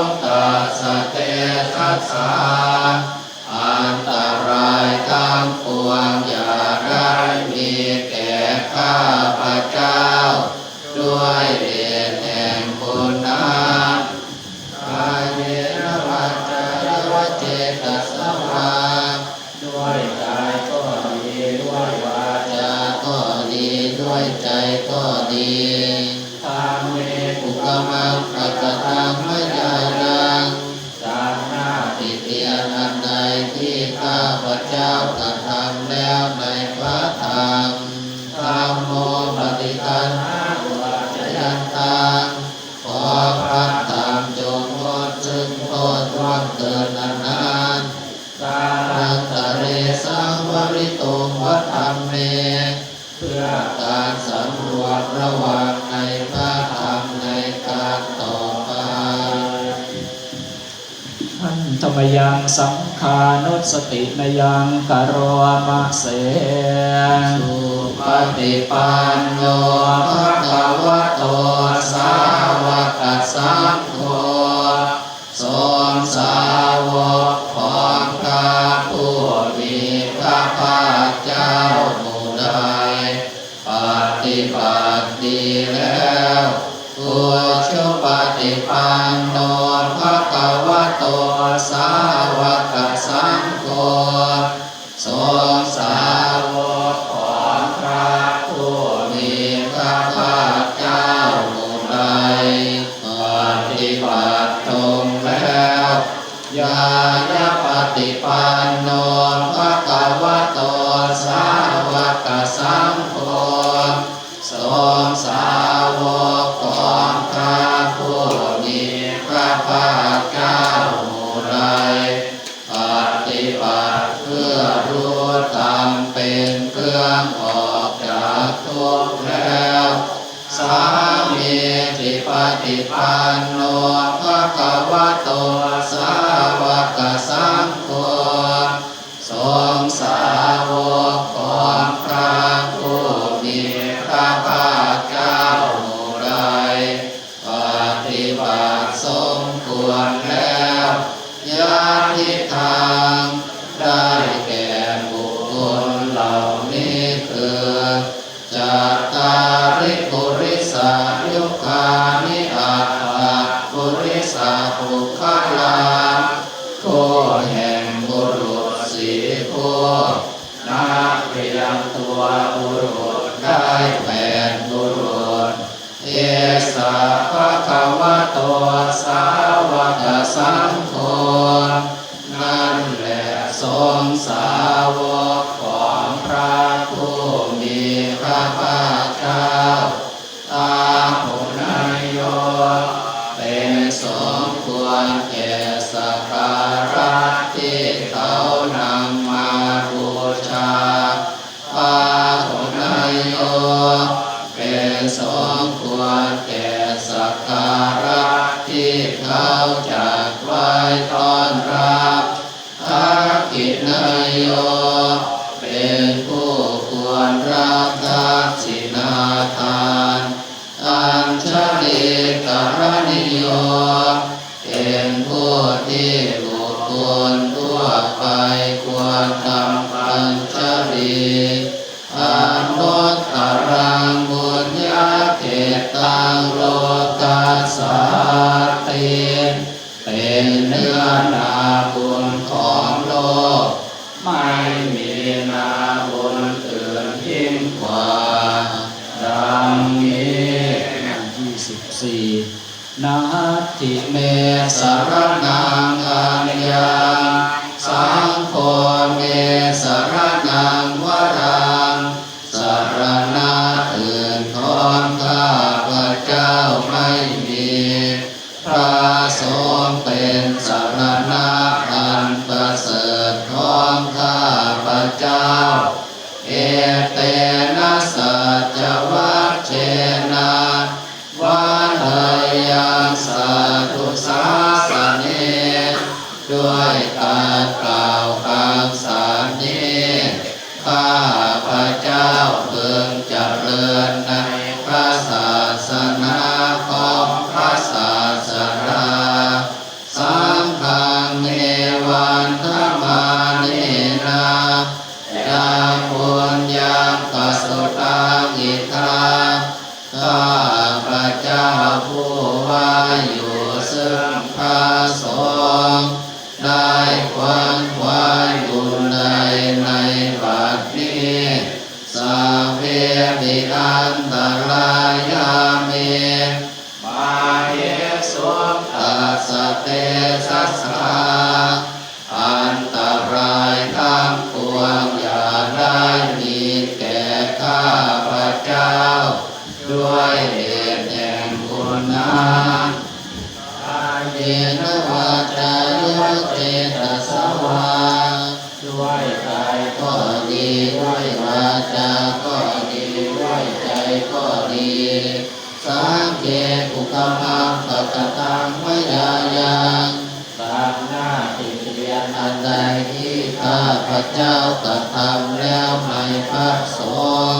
มตัสสะเตทัสสะอันตรายทั้งปวงอย่าได้มีแก่ข้าพเจ้าด้วยเดชแห่งบุญนั้นกายเยนะวัจจยวเจตสัมมาด้วยกายก็ดีด้วยวาจาก็ดีด้วยใจก็ดีทางเมปุกมังปะกตังมะยานังจากหน้าติเตียนอันใดที่ข้าพเจ้ากระทำแล้วในพระธรรมธัมโมปฏิคันหาวัจจยันตังขอพระธรรมจงงดซึ่งโทษร่วงเกินนานๆสารังตะเรสังวริตุงวัฏัมเมเพื่อการสำรวจระวังในพระธรรมในการต่อไปอันธรรมยังสังขานุสตินยังกโรมะเสสุปฏิปันโนภะคะวะโตสาวกสังโฆทรงสาวกของพระผู้มีพระภาคเจ้าหมู่ใดปฏิบัติดีแล้วผู้ชุปฏิปันโนภะคะวะโตสาวกสังโฆทรงสาวกของพระผู้มีพระภาคเจ้าหมู่ใดปฏิบัติตรงแล้วญาณปฏิปันโนภะคะวะโตสาวกสังโฆทรงสาวกของพระผู้มีพระภาคเจ้าหมู่ใดปฏิบัติเพื่อรู้ธรรมเป็นเครื่องออกจากทุกข์แล้วสามีจิปฏิปันโนภะคะวะโตสาวกสังโฆทรงสาวกของพระผู้มีพระภาคเจ้าหมู่ใดปฏิบัติสมควรแล้วญาติทางได้แก่บุคคลเหล่านี้คือจัตตาริปุริสายุคานิอัตถปุริสาภูคลาผู้แห่งบุรุษสี่ผู้นักเรียงตัวบุรุษได้แปดบุรุษเอสะภะคะวะโตสาวกสังโฆนั่นแหละทรงสาวกของพระผู้มีพระภาคเจ้าตามปุณยโยเป็นสมควรแก่สักการะที่เขานำมาบูชาพระปุณยโยเป็นสมควรแก่สักการะที่เขาจัดไว้ต้อนรับทักขิณยโยเป็นผู้ควรรับทักษิณาทานอัญชลีกรณิโยเป็นผู้ที่บุคคลทั่วไปควรทำอัญชลีอนุตตรังบุญญาเขตังโลกัสสาติเป็นเนื้อนาบุญของโลกไม่มีนาบุญอื่นยิ่งกว่าดังนี้24นาทิเมสรณังอัญญังสังโฆเมสรณังวรังสรณะอื่นของข้าพเจ้าไม่มีพระสงฆ์เป็นสรณะอันประเสริฐของข้าพเจ้าเอเตนะสัจวัชเชนะวันเทยังสาธุสาสเนด้วยการกล่าวคำสารนี้ข้าพเจ้าเพิ่งเจริญในพระศาสนาของพระศาสดา สัสสะอันตรายทั้งปวงอย่าได้มีแก่ข้าพเจ้าด้วยเหตุแห่งบุญนั้นอาเยนวาจายุเตตัสสวาด้วยกายก็ดีด้วยวาจาก็ดีด้วยใจก็ดีสังเกตอุกมังปะกตังมยายังตามหน้าที่เรียนอันใดที่ข้าพเจ้ากระทำแล้วไม่พักสง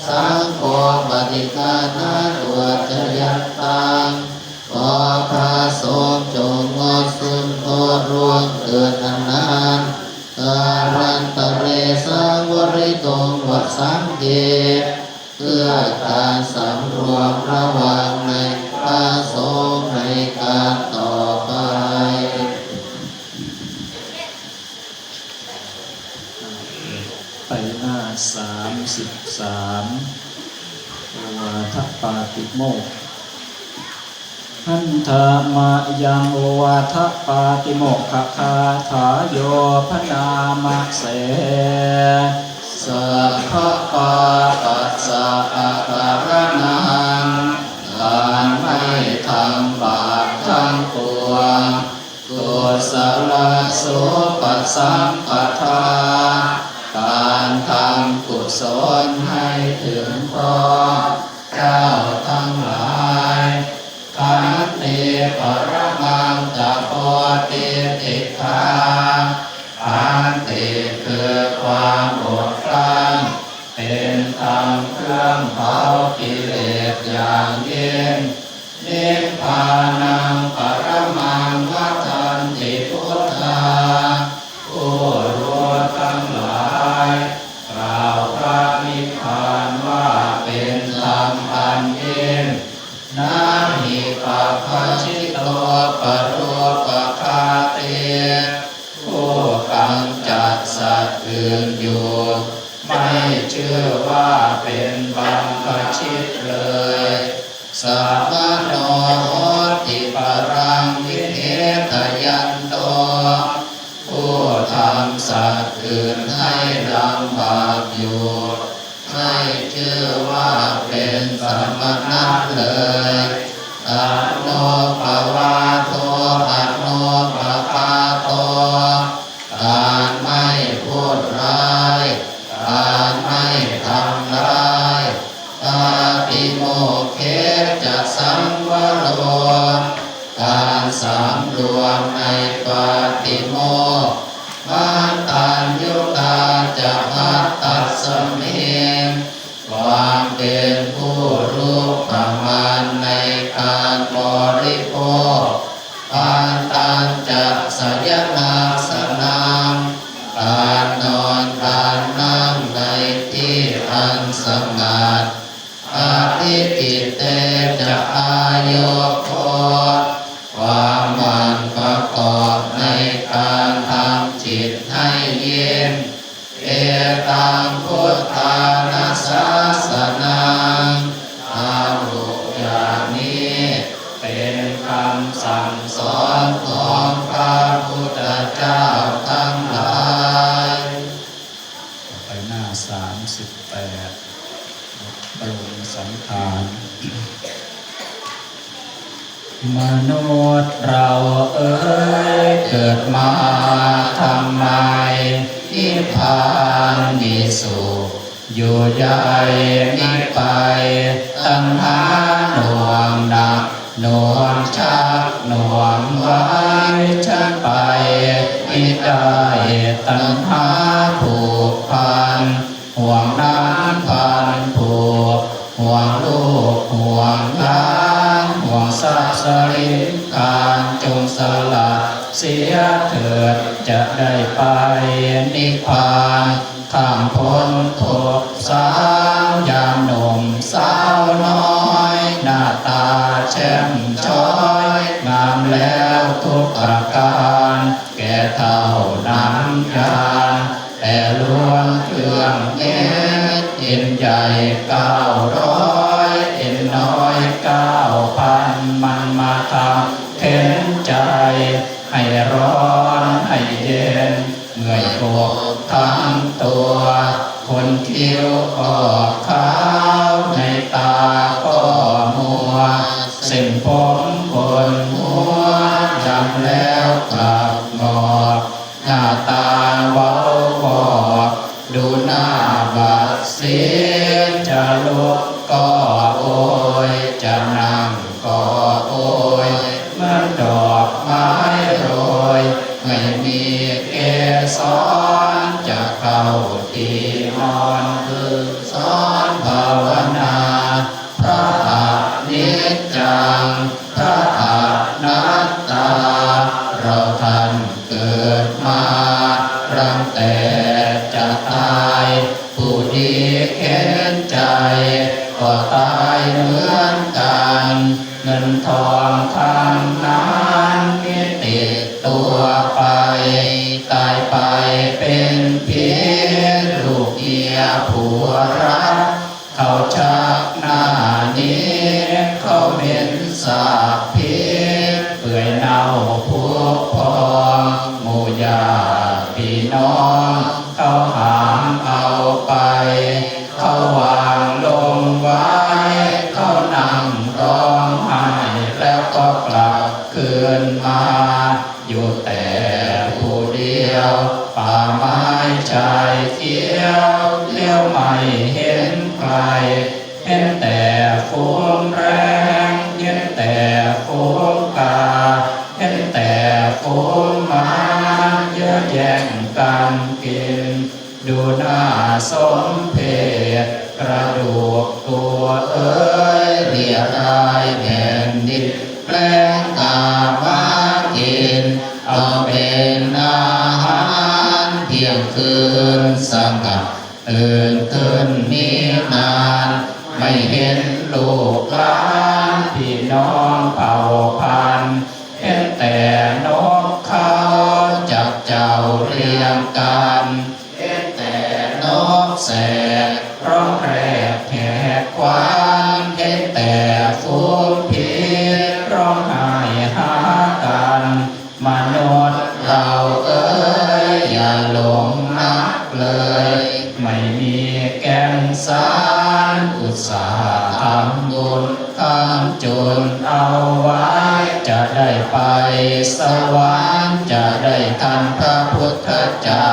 สังโฆปฏิฆานาตัวจยัตตังขอพระสงฆ์จงงดสุนโทษร่วงเกิดอันนั้นการันตะเรสังวริตงวัดสังเกตเพื่อการสำรวมระวังในพระสงฆ์ในการต่อไปไปหน้า33วาทปาติโมกข์หันธามะยังโอวาทปาติโมกขคาถาโยพนามะเสสัพพะปาปัสสะอาการนังการไม่ทำบาปทั้งปวงกุศลสุปสัมปทาการทำกุศลให้ถึงพร้อมเจ้าทั้งหลายขันติปรมังจะโพธิติคาขันติคือความอดกลั้นเป็นธรรมเครื่องเผากิเลสอย่างยิ่งนิพพานังปรมังวัฏันติพุทธาผู้รู้ทั้งหลายกล่าวพระนิพพานว่าเป็นธรรมอันยิ่งนาหิปัพพชิโตปรูปคาเตผู้กำจัดสัตว์อื่นอยู่ไม่เชื่อว่าเป็นบัมพชิตเลยสัพพโนโหติปรังวิเทตยันโตผู้ทำสัตว์อื่นให้ลำบากอยู่ไม่เชื่อว่าเป็นสมณะเลยอโนปวาโทอโนปปาโตการไม่พูดร้ายการไม่ทำร้ายปาติโมกเขจะสังวโรการสำรวมในปาติโมกข์มันตัญยุตาจะพัตตัสสมิงความเป็นผู้รู้ประมาณในการบริโภคปันตัญจะสยนาสนังการนอนการนั่งในที่อันสงัดอาทิติเตจะอายุโคความมันประกอบในการทำจิตให้เย็นเอตังพุทธานาสาสนังทำรูปอย่างนี้เป็นคำสั่งสอนของพระพุทธเจ้าทั้งหลายไปหน้า38ปรุงสังขารมนุษย์เราเอ๋ยเกิดมาทำไมนิพพานมีสุขอยู่ใหญ่ไม่ไปตัณหาหน่วงหนักหน่วงชักหน่วงไว้ฉันไปไม่ได้ตัณหาผูกพันห่วงนั้นพันผูกห่วงลูกห่วงหลานห่วงทรัพย์สริงการจงสละเสียเถิดจะได้ไปนิพพานข้ามพ้นทุกข์สาวยามหนุ่มสาวน้อยหน้าตาแช่มช้อยงามแล้วทุกประการแก่เท่าน้ำยานแต่ล้วนเครื่องเม็ดเอ็นใหญ่900เอ็นน้อย9,000มันมาทำเข็นใจ ให้ร้อนให้เย็นเมื่อยปวดทั้งตัวคนคิ้วก็ขาวในตาก็มัวเส้นผมบนหัวดำแล้วกลับงอกหน้าตาเว้าบอกดูหน้าบาดเสียจะลุกก็โอยจะนั่งก็โอยเหมือนดอกไม้โรยไม่มีเกสรจะเข้าที่นอนคือสอนภาวนาพระอนิจจังพระอนัตตาเราท่านเกิดมารังแต่จะตายผู้ดีเข็นใจก็ตายเหมือนกันเงินทองทางนั้นมีติดตัวไปตายไปเป็นเพียงลูกเมียผัวรักเขาชักหน้านี้เขาเหม็นสาบพิษเปื่อยเน่าผุพองหมู่ญาติพี่น้องเขาหามเอาไปเขาวางลงไว้เขานั่งร้องไห้แล้วก็กลับคืนมาอยู่แต่ผู้เดียวป่าไม้ชายเขียวเลี้ยวไม่เห็นใครเห็นแต่ฝูงแรงเห็นแต่ฝูงกาเห็นแต่ฝูงหมาเยอะแย่งกันกินดูหน้าสมเพชกระดูกตัวเอ้ยเรียรายแผ่นดินแปลงกามากินเอาเป็นอาหารเที่ยงคืนสงัดตื่นขึ้นมีนานไม่เห็นลูกหลานพี่น้องเผ่าพันธุ์เห็นแต่นกเขาจับเจ้าเรียงกันเห็นแต่นกแสกร้องแรกแหกควันเห็นแต่ฝูงผีร้องไห้หากันมนุษย์เราเอ้ยอย่าหลงนักเลยไม่มีแก่นสารอุตสาห์ทำบุญทำจุนเอาไว้จะได้ไปสวรรค์จะได้ทันพระพุทธเจ้า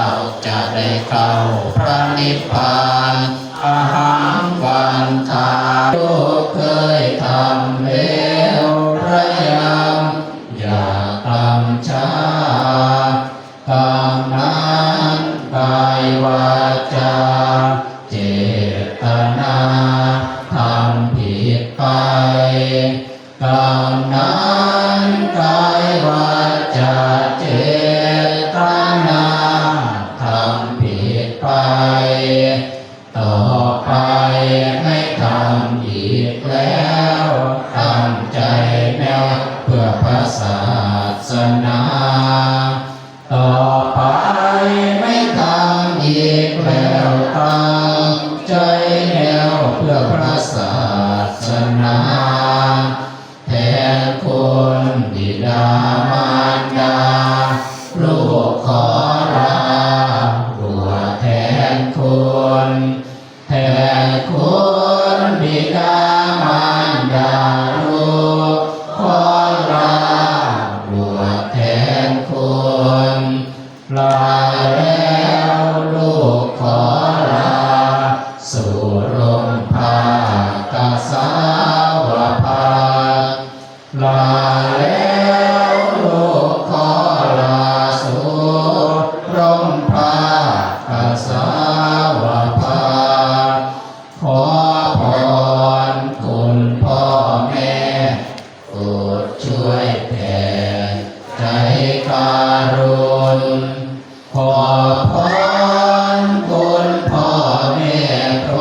จะได้เข้าพระนิพพานอาหังวันทาลูกเคยทำแล้วระยำอย่าทำช้าทำนั้นกายวาจาเจตนาทำผิดไปกรรมนั้นกายวาจาเจตนาทำผิดไปต่อไปไม่ทำอีกแล้วตั้งใจแน่วเพื่อพระศาสนาต่อไปไม่ทำอีกแล้วตั้งใจแน่วเพื่อพระศาสนาแทนคุณบิดามารดาลูกขอลาบวชแทนคุณแทนคุณบิดามารดาลูกขอลาบวชแทนคุณลาแล้วลูกขอลาสู่ร่มผ้ากสาวพาลาแล้วลูกขอลาสู่ร่มผ้ากสาวพาขอพรคุณพ่อแม่โปรดช่วยแผ่ใจการุณขอพรคุณพ่อแม่โปร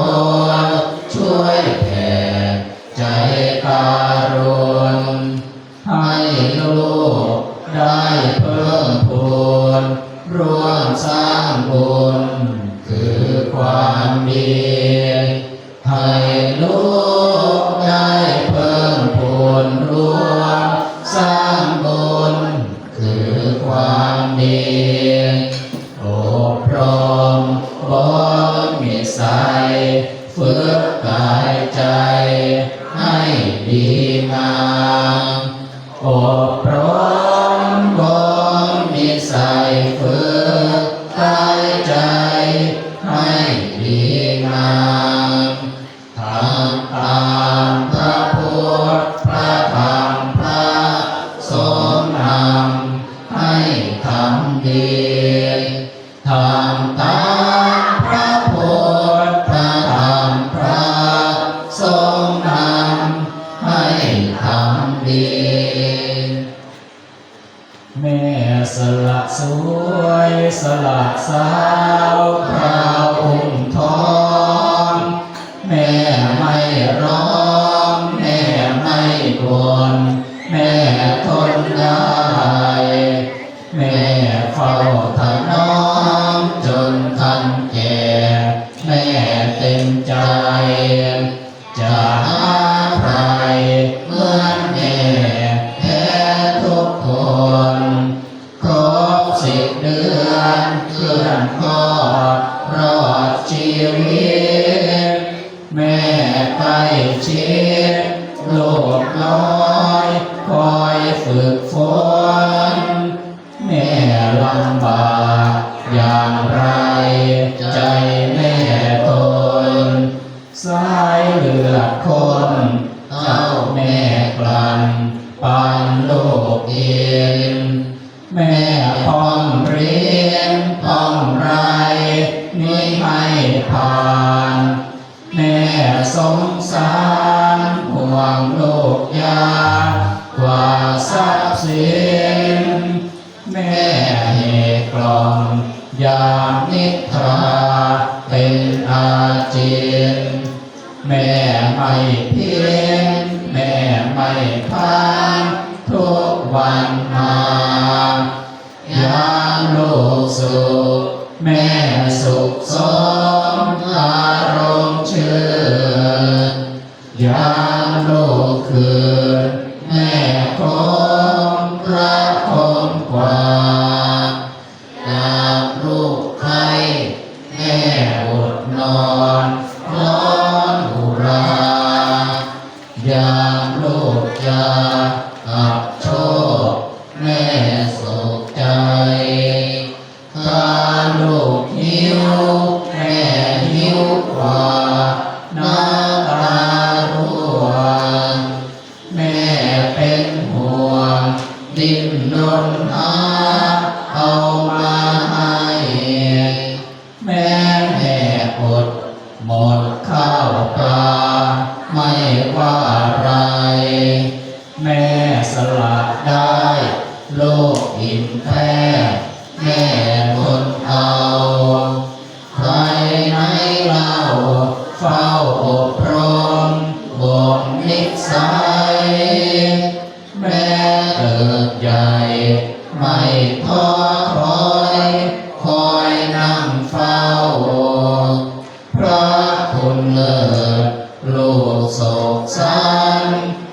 ดช่วยแผ่ใจการุณให้ลูกได้เพิ่มพูนร่วมสร้างบุญคือความดีให้ลูกได้เพิ่มพูนร่วมสร้างบุญคือ แม่สละสวยสละสาวพระอุ้มทองแม่ไม่ร้องแม่ไม่บ่นแม่ทนได้แม่เฝ้าถนอมจนทันแก่แม่เต็มใจจะหาใครเหมือนแม่แท้ทุกคนครบ10 เดือนเคลื่อนคลอดรอดชีวิตแม่ใกล้ชิดลูกน้อยคอยฝึกฝนแม่ลำบากอย่างไรใจแม่ทนสายเลือดคนเจ้าแม่กลั่นปันลูกอินแม่พ้องเรียนพ้องไรนี่ไม่ผ่านแม่สงสารห่วงลูกยากว่าทรัพย์สินแม่เหกล่อมยามนิทราเป็นอาเจียนแม่ไม่เพียงแม่ไม่พันทุกวันมายามลูกสุขแม่สุขสมอารมณ์ชื่นยามลูกคืนแม่คงพระคงกว่ายามลูกไข้แม่อดนอนร้อนอุรายามลูกยาอับโชคแม่โศกใจถ้าลูกหิวแม่หิวกว่าน้ำตาร่วงแม่เป็นห่วงดิ้นรนหาเอามาให้แม่อดหมดข้าวปลาไม่ว่าไรแม่สละได้โลกอิ่มแท้แม่ทนเอาใครไหนเล่าเฝ้าอบรมบ่มนิสัยแม่เติบใหญ่ไม่ท้อถอยคอยนั่งเฝ้าพระคุณเลิศลูกโศกสัน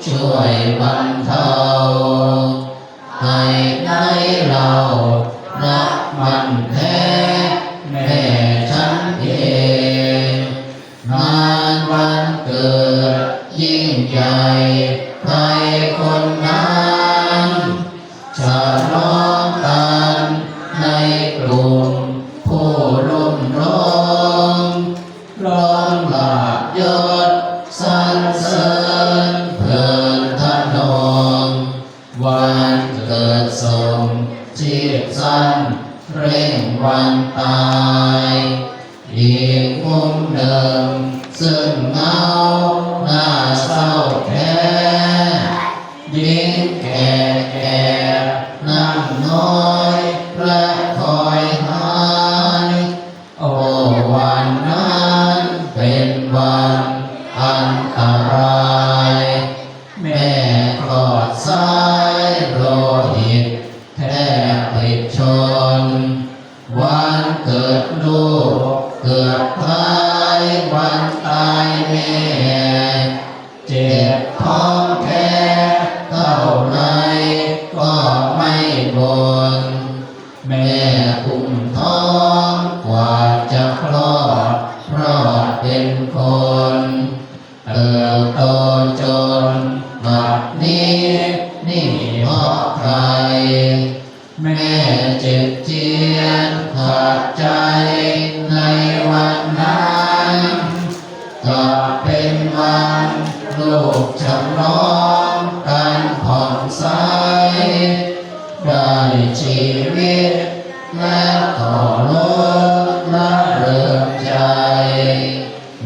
ช่วยบรรเทาให้ไหนเรารักมันแท้แม่ฉันเองงานวันเกิดยิ่งใหญ่ใครคนนั้นฉลองกันในกลุ่มผู้รุ่มร้องร้องหลาบยศสรรเสริญเพลินทนองวันเกิดทรงชีพสั้นเร่งวันตายอีกมุมหนึ่งซึ่งเงาหน้าเศร้าแท้หญิงแก่นั่งน้อยและคอยหายโอ้วันนั้นเป็นวันอันตรายแม่คลอดสายโลหิตแทบพลิกชนวันเกิดลูกเกิดคล้ายวันตายแม่เจ็บท้องแท้เท่าไรก็ไม่บ่นแม่อุ้มท้องกว่าจะคลอดรอดเป็นคนเติบโตจนบัดนี้นี่เพราะใครแม่เจ็บเจียนขาดใจในวันนั้นก็เป็นวันลูกฉลองการผ่องใสได้ชีวิตแล้วก็ลดละเริงใจ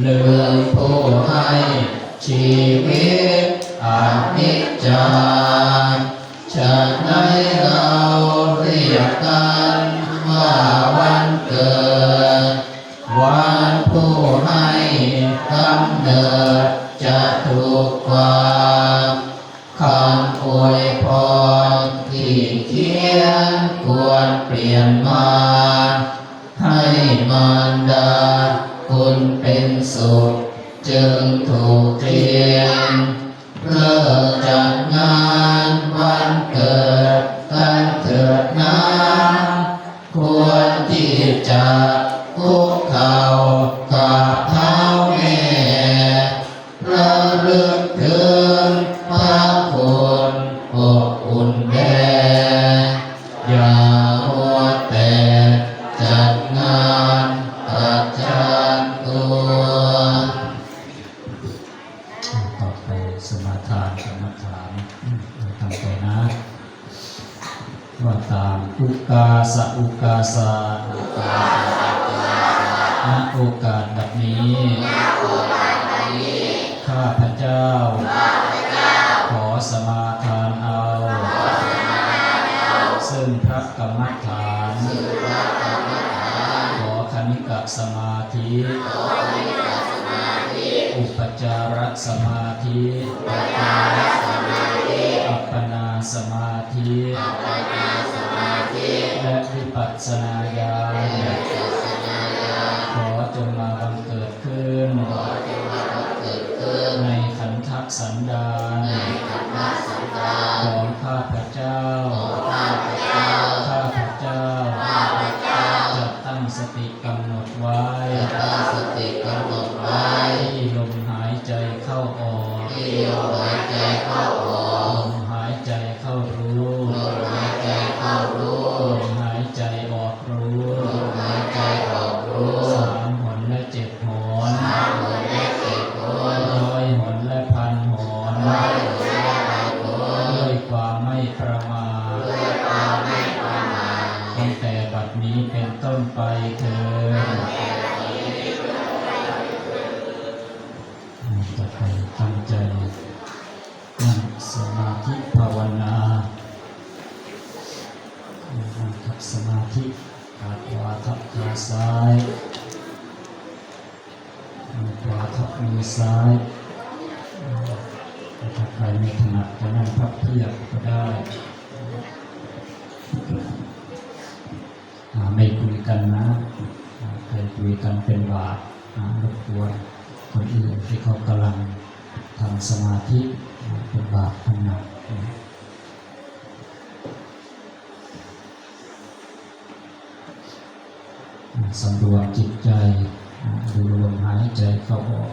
ลืมผู้ให้ชีวิตอานิจจาฉะนั้น เราเรียกกันว่าวันเกิดวันผู้ให้กำเนิดจะถูกกว่าคำอวยพรที่เขียนควรเปลี่ยนมาให้มารดาคุณเป็นสุขจึงถูกเทียนเลิกจัดงานวันเกิดกันเถิดนะควรที่จะคุกเข่ากราบเท้าแม่ระลึกถึงพระคุณอบอุ่นแด่อย่ามัวแต่จัดงานประจานตัว ต่อไปสมาทานกรรมฐานทำไปนะว่าตามอุกาสะอุกาสาณโอกาสบัดนี้ข้าพเจ้าขอสมาทานเอาซึ่งพระกรรมฐานขอคณิกะสมาธิอุปจารสมาธิอัปปนาสมาธิและวิปัสสนาญาณขอจงมาบังเกิดขึ้นในขันธสันดานของข้าพเจ้าจะตั้งสติกำหนดไว้ที่ลมหายใจเข้าออกลมหายใจเข้ารู้ลมหายใจออกรู้3 หนและ 7 หน100 หนและ1,000 หนด้วยความไม่ประมาทตั้งแต่บัดนี้เป็นต้นไปเถิดต่อไปตั้งใจนั่งสมาธิภาวนานั่งขัดสมาธิขาขวาทับขาซ้ายมือขวาทับมือซ้ายถ้าใครไม่ถนัดจะนั่งพับเพียบก็ได้ไม่คุยกันนะใครคุยกันเป็นบาปรบกวนคนอื่นที่เขากำลังทำสมาธิเป็นบาปทั้งนั้นสำรวมจิตใจดูลมหายใจเข้าออก